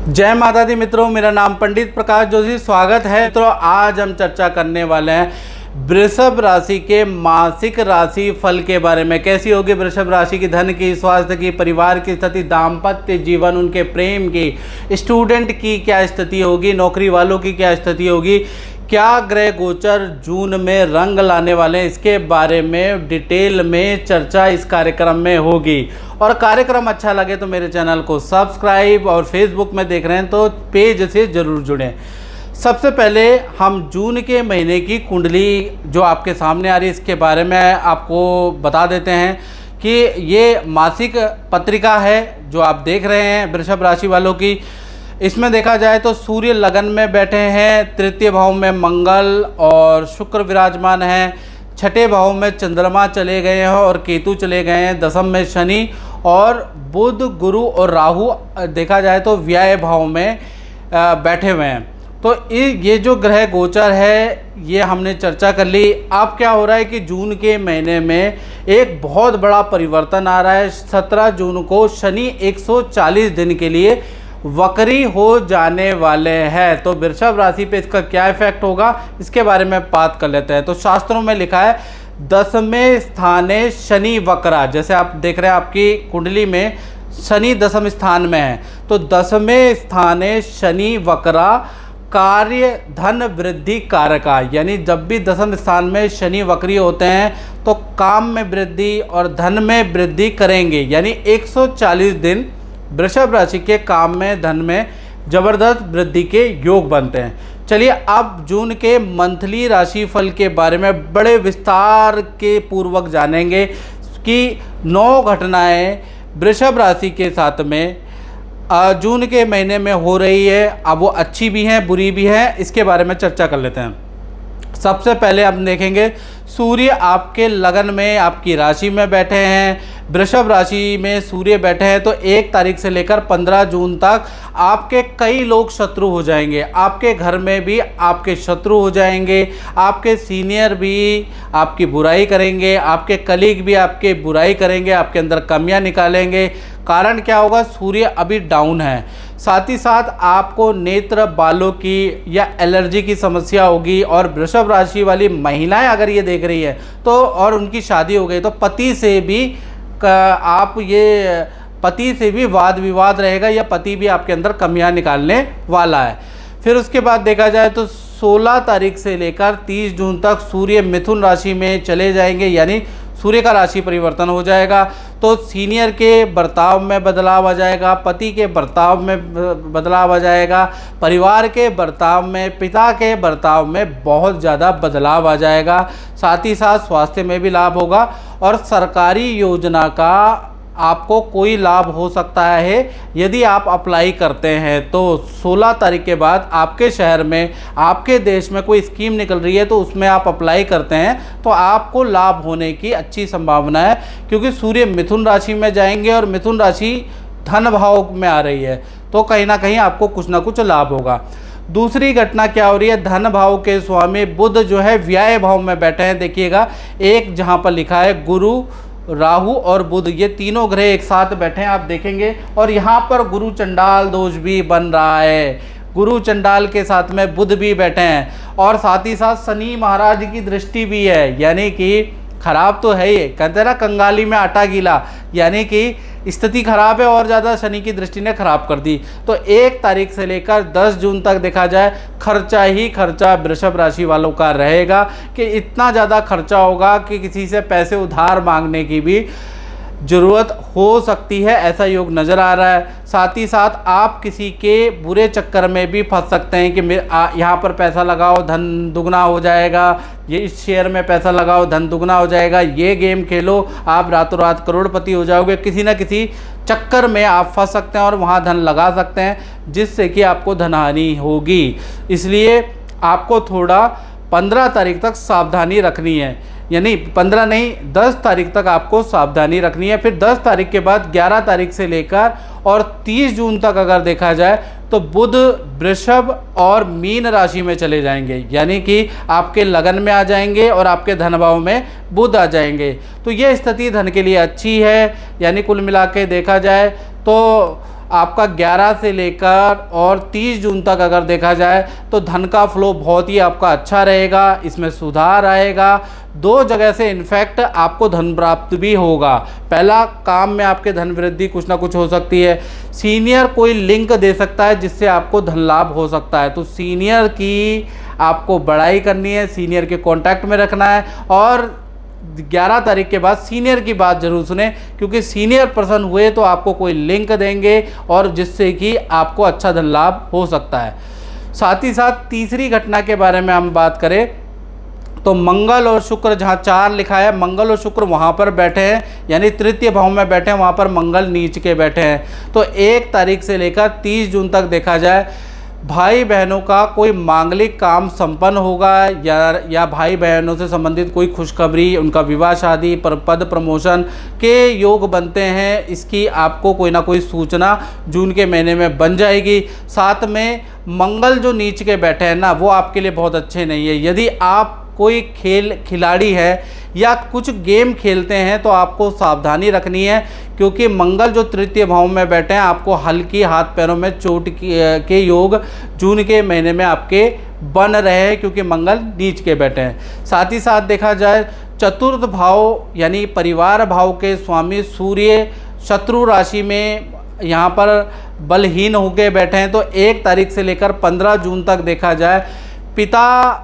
जय माता दी मित्रों, मेरा नाम पंडित प्रकाश जोशी। स्वागत है मित्रों। आज हम चर्चा करने वाले हैं वृषभ राशि के मासिक राशि फल के बारे में। कैसी होगी वृषभ राशि की धन की, स्वास्थ्य की, परिवार की स्थिति, दाम्पत्य जीवन, उनके प्रेम की, स्टूडेंट की क्या स्थिति होगी, नौकरी वालों की क्या स्थिति होगी, क्या ग्रह गोचर जून में रंग लाने वाले हैं, इसके बारे में डिटेल में चर्चा इस कार्यक्रम में होगी। और कार्यक्रम अच्छा लगे तो मेरे चैनल को सब्सक्राइब, और फेसबुक में देख रहे हैं तो पेज से ज़रूर जुड़ें। सबसे पहले हम जून के महीने की कुंडली जो आपके सामने आ रही है इसके बारे में आपको बता देते हैं कि ये मासिक पत्रिका है जो आप देख रहे हैं वृषभ राशि वालों की। इसमें देखा जाए तो सूर्य लगन में बैठे हैं, तृतीय भाव में मंगल और शुक्र विराजमान हैं, छठे भाव में चंद्रमा चले गए हैं और केतु चले गए हैं, दशम में शनि और बुध, गुरु और राहु देखा जाए तो व्यय भाव में बैठे हुए हैं। तो ये जो ग्रह गोचर है ये हमने चर्चा कर ली। अब क्या हो रहा है कि जून के महीने में एक बहुत बड़ा परिवर्तन आ रहा है। 17 जून को शनि 140 दिन के लिए वक्री हो जाने वाले हैं। तो वृषभ राशि पे इसका क्या इफेक्ट होगा इसके बारे में बात कर लेते हैं। तो शास्त्रों में लिखा है 10वें स्थाने शनि वक्रा। जैसे आप देख रहे हैं आपकी कुंडली में शनि 10वें स्थान में है, तो 10वें स्थाने शनि वक्रा कार्य धन वृद्धि कारका। यानी जब भी 10वें स्थान में शनि वक्री होते हैं तो काम में वृद्धि और धन में वृद्धि करेंगे। यानी 140 दिन वृषभ राशि के काम में, धन में जबरदस्त वृद्धि के योग बनते हैं। चलिए अब जून के मंथली राशि फल के बारे में बड़े विस्तार के पूर्वक जानेंगे कि 9 घटनाएं वृषभ राशि के साथ में जून के महीने में हो रही है। अब वो अच्छी भी हैं बुरी भी हैं, इसके बारे में चर्चा कर लेते हैं। सबसे पहले हम देखेंगे सूर्य आपके लगन में, आपकी राशि में बैठे हैं। वृषभ राशि में सूर्य बैठे हैं तो 1 तारीख से लेकर 15 जून तक आपके कई लोग शत्रु हो जाएंगे। आपके घर में भी आपके शत्रु हो जाएंगे, आपके सीनियर भी आपकी बुराई करेंगे, आपके कलीग भी आपके बुराई करेंगे, आपके अंदर कमियां निकालेंगे। कारण क्या होगा, सूर्य अभी डाउन है। साथ ही साथ आपको नेत्र, बालों की या एलर्जी की समस्या होगी। और वृषभ राशि वाली महिलाएं अगर ये देख रही है तो, और उनकी शादी हो गई तो पति से भी पति से भी वाद विवाद रहेगा या पति भी आपके अंदर कमियां निकालने वाला है। फिर उसके बाद देखा जाए तो 16 तारीख से लेकर 30 जून तक सूर्य मिथुन राशि में चले जाएंगे। यानी सूर्य का राशि परिवर्तन हो जाएगा तो सीनियर के बर्ताव में बदलाव आ जाएगा, पति के बर्ताव में बदलाव आ जाएगा, परिवार के बर्ताव में, पिता के बर्ताव में बहुत ज़्यादा बदलाव आ जाएगा। साथ ही साथ स्वास्थ्य में भी लाभ होगा और सरकारी योजना का आपको कोई लाभ हो सकता है यदि आप अप्लाई करते हैं तो। 16 तारीख के बाद आपके शहर में, आपके देश में कोई स्कीम निकल रही है तो उसमें आप अप्लाई करते हैं तो आपको लाभ होने की अच्छी संभावना है, क्योंकि सूर्य मिथुन राशि में जाएंगे और मिथुन राशि धन भाव में आ रही है तो कहीं ना कहीं आपको कुछ ना कुछ लाभ होगा। दूसरी घटना क्या हो रही है, धन भाव के स्वामी बुध जो है व्यय भाव में बैठे हैं। देखिएगा एक जहाँ पर लिखा है गुरु, राहु और बुध, ये तीनों ग्रह एक साथ बैठे हैं आप देखेंगे। और यहाँ पर गुरु चंडाल दोष भी बन रहा है, गुरु चंडाल के साथ में बुध भी बैठे हैं और साथ ही साथ शनि महाराज की दृष्टि भी है। यानी कि खराब तो है ये, कहते हैं ना कंगाली में आटा गीला, यानी कि स्थिति खराब है और ज़्यादा शनि की दृष्टि ने खराब कर दी। तो 1 तारीख से लेकर 10 जून तक देखा जाए खर्चा ही खर्चा वृषभ राशि वालों का रहेगा कि इतना ज़्यादा खर्चा होगा कि किसी से पैसे उधार मांगने की भी ज़रूरत हो सकती है, ऐसा योग नज़र आ रहा है। साथ ही साथ आप किसी के बुरे चक्कर में भी फंस सकते हैं कि यहाँ पर पैसा लगाओ धन दुगना हो जाएगा, ये इस शेयर में पैसा लगाओ धन दुगना हो जाएगा, ये गेम खेलो आप रातों रात करोड़पति हो जाओगे। किसी न किसी चक्कर में आप फंस सकते हैं और वहाँ धन लगा सकते हैं जिससे कि आपको धनहानि होगी। इसलिए आपको थोड़ा 15 तारीख तक सावधानी रखनी है। यानी 15 नहीं 10 तारीख तक आपको सावधानी रखनी है। फिर 10 तारीख के बाद 11 तारीख से लेकर और 30 जून तक अगर देखा जाए तो बुध वृषभ और मीन राशि में चले जाएंगे। यानी कि आपके लगन में आ जाएंगे और आपके धन भाव में बुध आ जाएंगे। तो ये स्थिति धन के लिए अच्छी है। यानी कुल मिला के देखा जाए तो आपका 11 से लेकर और 30 जून तक अगर देखा जाए तो धन का फ्लो बहुत ही आपका अच्छा रहेगा, इसमें सुधार आएगा। 2 जगह से इनफैक्ट आपको धन प्राप्त भी होगा। पहला, काम में आपके धन वृद्धि कुछ ना कुछ हो सकती है। सीनियर कोई लिंक दे सकता है जिससे आपको धन लाभ हो सकता है, तो सीनियर की आपको बड़ाई करनी है, सीनियर के कांटेक्ट में रखना है। और 11 तारीख के बाद सीनियर की बात जरूर सुने, क्योंकि सीनियर प्रसन्न हुए तो आपको कोई लिंक देंगे और जिससे कि आपको अच्छा धन लाभ हो सकता है। साथ ही साथ तीसरी घटना के बारे में हम बात करें तो मंगल और शुक्र, जहाँ 4 लिखा है, मंगल और शुक्र वहाँ पर बैठे हैं, यानी तृतीय भाव में बैठे हैं, वहाँ पर मंगल नीच के बैठे हैं। तो 1 तारीख से लेकर 30 जून तक देखा जाए भाई बहनों का कोई मांगलिक काम संपन्न होगा, या भाई बहनों से संबंधित कोई खुशखबरी, उनका विवाह शादी पर पद प्रमोशन के योग बनते हैं, इसकी आपको कोई ना कोई सूचना जून के महीने में बन जाएगी। साथ में मंगल जो नीच के बैठे हैं ना, वो आपके लिए बहुत अच्छे नहीं है। यदि आप कोई खिलाड़ी है या कुछ गेम खेलते हैं तो आपको सावधानी रखनी है, क्योंकि मंगल जो तृतीय भाव में बैठे हैं, आपको हल्की हाथ पैरों में चोट के योग जून के महीने में आपके बन रहे हैं, क्योंकि मंगल नीच के बैठे हैं। साथ ही साथ देखा जाए चतुर्थ भाव यानी परिवार भाव के स्वामी सूर्य शत्रु राशि में यहाँ पर बलहीन होकर बैठे हैं। तो 1 तारीख से लेकर 15 जून तक देखा जाए पिता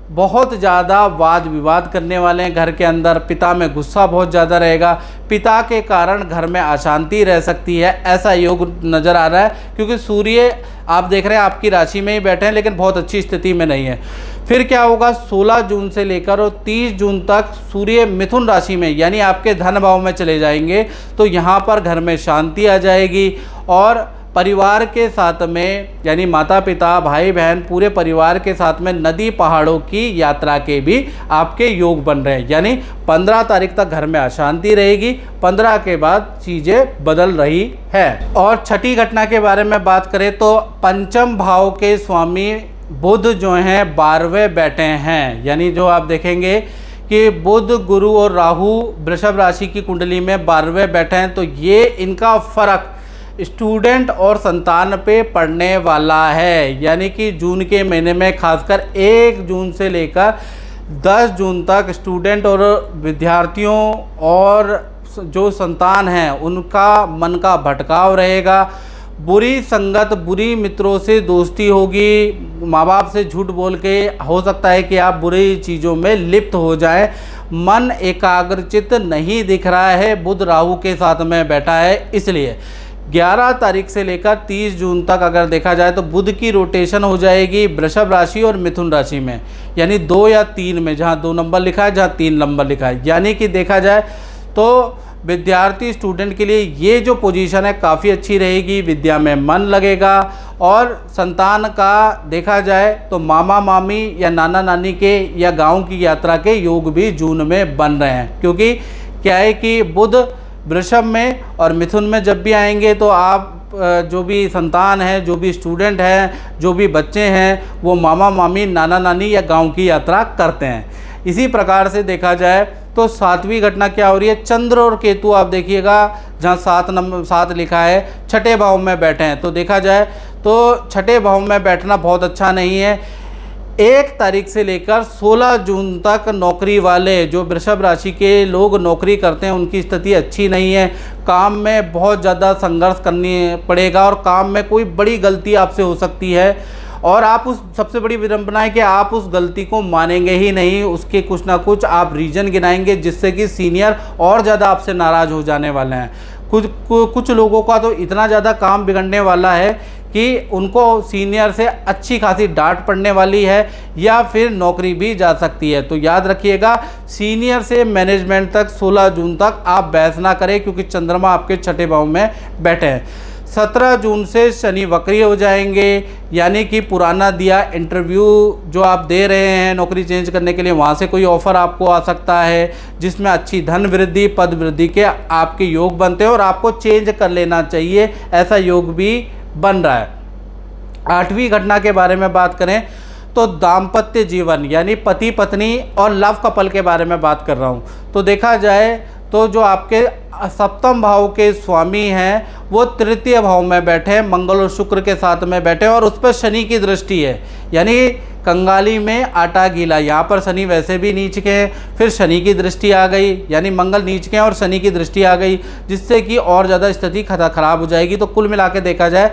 बहुत ज़्यादा वाद विवाद करने वाले हैं घर के अंदर, पिता में गुस्सा बहुत ज़्यादा रहेगा, पिता के कारण घर में अशांति रह सकती है, ऐसा योग नज़र आ रहा है। क्योंकि सूर्य आप देख रहे हैं आपकी राशि में ही बैठे हैं, लेकिन बहुत अच्छी स्थिति में नहीं है। फिर क्या होगा, 16 जून से लेकर और 30 जून तक सूर्य मिथुन राशि में यानी आपके धन भाव में चले जाएंगे, तो यहाँ पर घर में शांति आ जाएगी। और परिवार के साथ में यानी माता पिता भाई बहन पूरे परिवार के साथ में नदी पहाड़ों की यात्रा के भी आपके योग बन रहे हैं, यानी 15 तारीख तक घर में अशांति रहेगी, 15 के बाद चीज़ें बदल रही है। और छठी घटना के बारे में बात करें तो पंचम भाव के स्वामी बुध जो हैं 12वें बैठे हैं, यानी जो आप देखेंगे कि बुध गुरु और राहु वृषभ राशि की कुंडली में 12वें बैठे हैं, तो ये इनका फर्क स्टूडेंट और संतान पे पड़ने वाला है। यानी कि जून के महीने में खासकर 1 जून से लेकर 10 जून तक स्टूडेंट और विद्यार्थियों और जो संतान हैं उनका मन का भटकाव रहेगा। बुरी संगत, बुरी मित्रों से दोस्ती होगी, माँ बाप से झूठ बोल के हो सकता है कि आप बुरी चीज़ों में लिप्त हो जाएं। मन एकाग्रचित नहीं दिख रहा है, बुध राहु के साथ में बैठा है, इसलिए 11 तारीख से लेकर 30 जून तक अगर देखा जाए तो बुध की रोटेशन हो जाएगी वृषभ राशि और मिथुन राशि में, यानी 2 या 3 में, जहाँ 2 नंबर लिखा है जहाँ 3 नंबर लिखा है। यानी कि देखा जाए तो विद्यार्थी स्टूडेंट के लिए ये जो पोजीशन है काफ़ी अच्छी रहेगी, विद्या में मन लगेगा। और संतान का देखा जाए तो मामा मामी या नाना नानी के या गाँव की यात्रा के योग भी जून में बन रहे हैं, क्योंकि क्या है कि बुध वृषभ में और मिथुन में जब भी आएंगे तो आप जो भी संतान है, जो भी स्टूडेंट हैं, जो भी बच्चे हैं, वो मामा मामी नाना नानी या गांव की यात्रा करते हैं। इसी प्रकार से देखा जाए तो 7वीं घटना क्या हो रही है, चंद्र और केतु आप देखिएगा जहाँ 7 लिखा है छठे भाव में बैठे हैं, तो देखा जाए तो छठे भाव में बैठना बहुत अच्छा नहीं है। 1 तारीख से लेकर 16 जून तक नौकरी वाले जो वृषभ राशि के लोग नौकरी करते हैं उनकी स्थिति अच्छी नहीं है, काम में बहुत ज़्यादा संघर्ष करनी पड़ेगा और काम में कोई बड़ी गलती आपसे हो सकती है और आप उस सबसे बड़ी विडंबना है कि आप उस गलती को मानेंगे ही नहीं, उसके कुछ ना कुछ आप रीज़न गिनाएंगे जिससे कि सीनियर और ज़्यादा आपसे नाराज़ हो जाने वाले हैं। कुछ लोगों का तो इतना ज़्यादा काम बिगड़ने वाला है कि उनको सीनियर से अच्छी खासी डांट पड़ने वाली है या फिर नौकरी भी जा सकती है। तो याद रखिएगा, सीनियर से मैनेजमेंट तक 16 जून तक आप बहस ना करें, क्योंकि चंद्रमा आपके छठे भाव में बैठे हैं। 17 जून से शनि वक्री हो जाएंगे, यानी कि पुराना दिया इंटरव्यू जो आप दे रहे हैं नौकरी चेंज करने के लिए, वहाँ से कोई ऑफ़र आपको आ सकता है जिसमें अच्छी धन वृद्धि पद वृद्धि के आपके योग बनते हैं और आपको चेंज कर लेना चाहिए, ऐसा योग भी बन रहा है। 8वीं घटना के बारे में बात करें तो दाम्पत्य जीवन यानी पति पत्नी और लव कपल के बारे में बात कर रहा हूँ। तो देखा जाए तो जो आपके सप्तम भाव के स्वामी हैं वो तृतीय भाव में बैठे, मंगल और शुक्र के साथ में बैठे और उस पर शनि की दृष्टि है, यानी कंगाली में आटा गीला। यहाँ पर शनि वैसे भी नीच के हैं, फिर शनि की दृष्टि आ गई, यानी मंगल नीच के हैं और शनि की दृष्टि आ गई, जिससे कि और ज़्यादा स्थिति खराब हो जाएगी। तो कुल मिला के देखा जाए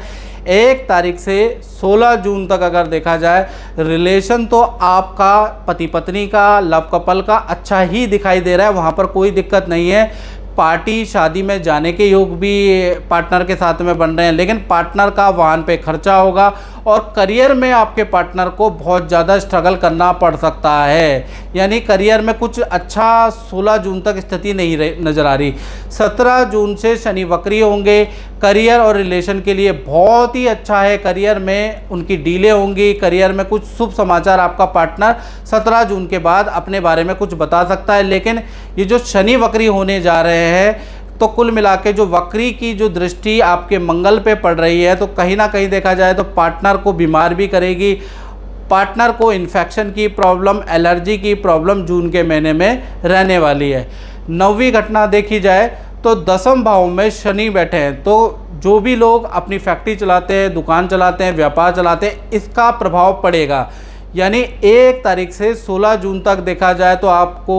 1 तारीख से 16 जून तक अगर देखा जाए, रिलेशन तो आपका पति पत्नी का, लव कपल का अच्छा ही दिखाई दे रहा है, वहाँ पर कोई दिक्कत नहीं है। पार्टी शादी में जाने के योग भी पार्टनर के साथ में बन रहे हैं, लेकिन पार्टनर का वाहन पे खर्चा होगा और करियर में आपके पार्टनर को बहुत ज़्यादा स्ट्रगल करना पड़ सकता है, यानी करियर में कुछ अच्छा 16 जून तक स्थिति नहीं नज़र आ रही। 17 जून से शनि वक्री होंगे, करियर और रिलेशन के लिए बहुत ही अच्छा है। करियर में उनकी डीलें होंगी, करियर में कुछ शुभ समाचार आपका पार्टनर 17 जून के बाद अपने बारे में कुछ बता सकता है। लेकिन ये जो शनि वक्री होने जा रहे हैं, तो कुल मिला के जो वक्री की जो दृष्टि आपके मंगल पे पड़ रही है, तो कहीं ना कहीं देखा जाए तो पार्टनर को बीमार भी करेगी, पार्टनर को इन्फेक्शन की प्रॉब्लम, एलर्जी की प्रॉब्लम जून के महीने में रहने वाली है। 9वीं घटना देखी जाए तो 10वें भाव में शनि बैठे हैं, तो जो भी लोग अपनी फैक्ट्री चलाते हैं, दुकान चलाते हैं, व्यापार चलाते हैं, इसका प्रभाव पड़ेगा। यानी 1 तारीख से 16 जून तक देखा जाए तो आपको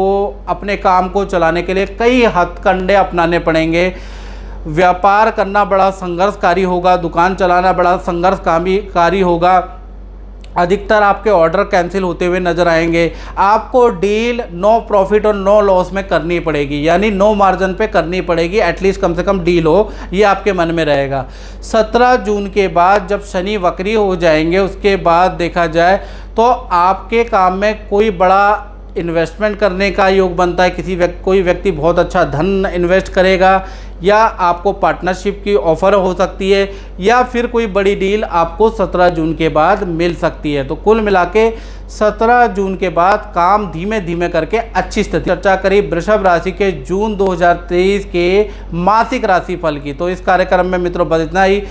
अपने काम को चलाने के लिए कई हथकंडे अपनाने पड़ेंगे। व्यापार करना बड़ा संघर्षकारी होगा, दुकान चलाना बड़ा संघर्षकारी होगा, अधिकतर आपके ऑर्डर कैंसिल होते हुए नज़र आएंगे। आपको डील नो प्रॉफिट और नो लॉस में करनी पड़ेगी, यानी नो मार्जिन पे करनी पड़ेगी, एटलीस्ट कम से कम डील हो, ये आपके मन में रहेगा। 17 जून के बाद जब शनि वक्री हो जाएंगे, उसके बाद देखा जाए तो आपके काम में कोई बड़ा इन्वेस्टमेंट करने का योग बनता है। कोई व्यक्ति बहुत अच्छा धन इन्वेस्ट करेगा, या आपको पार्टनरशिप की ऑफ़र हो सकती है, या फिर कोई बड़ी डील आपको 17 जून के बाद मिल सकती है। तो कुल मिला के 17 जून के बाद काम धीमे धीमे करके अच्छी स्थिति। चर्चा करी वृषभ राशि के जून 2023 के मासिक राशि फल की। तो इस कार्यक्रम में मित्रों बस इतना ही।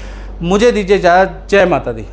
मुझे दीजिए इजाज़त। जय माता दी।